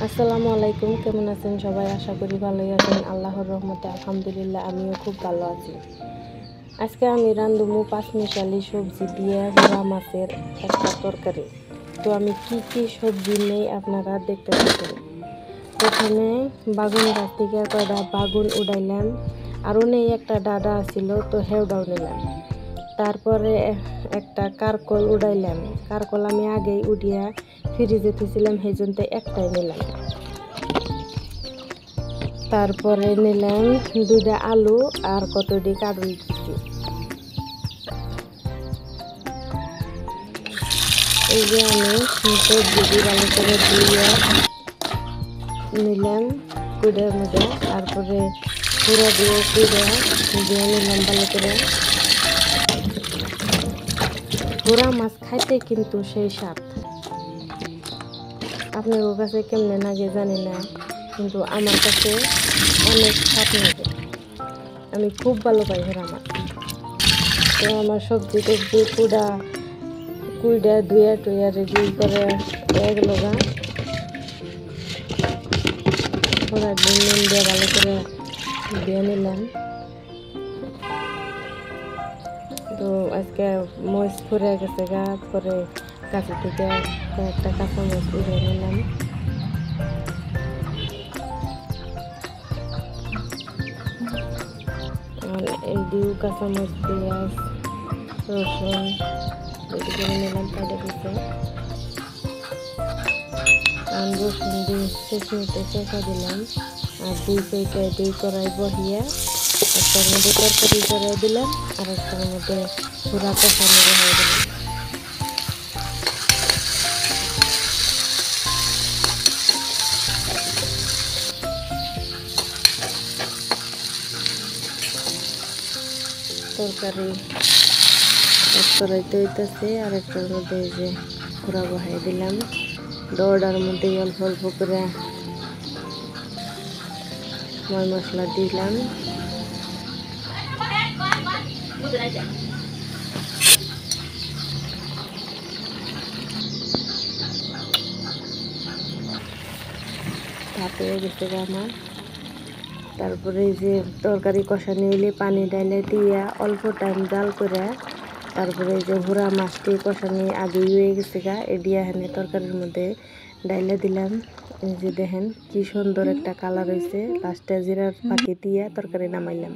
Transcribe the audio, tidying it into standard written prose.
আসসালামু আলাইকুম, কেমন আছেন সবাই? আশা করি ভালোই আছেন। আল্লাহর রহমতে আলহামদুলিল্লাহ আমিও খুব ভালো আছি। আজকে আমি রান্ধবো পাঁচমিশালি সবজি দিয়ে হুরা মাছের একটা তরকারি। তো আমি কি কি সবজি নেই আপনারা দেখতে পাচ্ছেন। প্রথমে বাগুন গাছ থেকে কয়টা বাগুন উড়াইলাম, আরও নেই একটা ডাডা ছিল তো হেউডাও নিলাম। তারপরে একটা কারকল উড়াইলাম, কারকল আমি আগেই উঠিয়া ফ্রিজে থুছিলাম, সেই জন্য একটাই নিলাম। তারপরে নিলাম দুইটা আলু আর কতটি কাটুল দিচ্ছি। এই যে আমি সবজি ভালো করে ধুয়ে নিলাম কুড়ের মধ্যে, তারপরে পুরো দিয়ে কুড়ে দিয়ে নিলাম ভালো করে। পুরা মাছ খাইতে কিন্তু সেই স্বাদ। আপনার কাছে কেমনে লাগে জানি না, কিন্তু আমার কাছে অনেক স্বাদ লাগে। আমি খুব ভালো পাই পুরা মাছ। তো আমার সবজি টবজি কুইডা ধুয়ে টুয়া রেডি করে এগুলো পুরা ডিম দিয়ে ভালো করে দিয়ে নিলাম। তো আজকে মরিচ ফুরে গেছে পরে কাঁচি থেকে একটা কাঁচা মরিচ উড়ে নিলাম। এই দিও কাঁচা মরিচ, পেঁয়াজ, রসুন রেডি করে নিলাম তাদের দিতে। রসুন দিয়ে শেষমিতে চেঁচা দিলাম, আর দুই কড়াই বহিয়ে একটার মধ্যে তরকারি করে দিলাম আর একটার মধ্যে পুরা কষানো বহাই দিলাম। তরকারি এক কড়াইতে হইতেছে আর একটার মধ্যে এই যে পুরা বহাই দিলাম। দরটার মধ্যে অল্প অল্প করে ময় মশলা দিলাম। ভাত হয়ে গেছে আমার। তারপরে এই যে তরকারি কষানো হইলে পানি ডাইলে দিয়া অল্প টাইম জাল করে, তারপরে এই যে হুরা মাছটি কষানি আগেই হয়ে গেছে এডিয়া হেনে তরকারির মধ্যে ডাইলে দিলাম। এই যে দেখেন কি সুন্দর একটা কালার হয়েছে। লাস্টে জিরার পাখি দিয়া তরকারি নামাইলাম।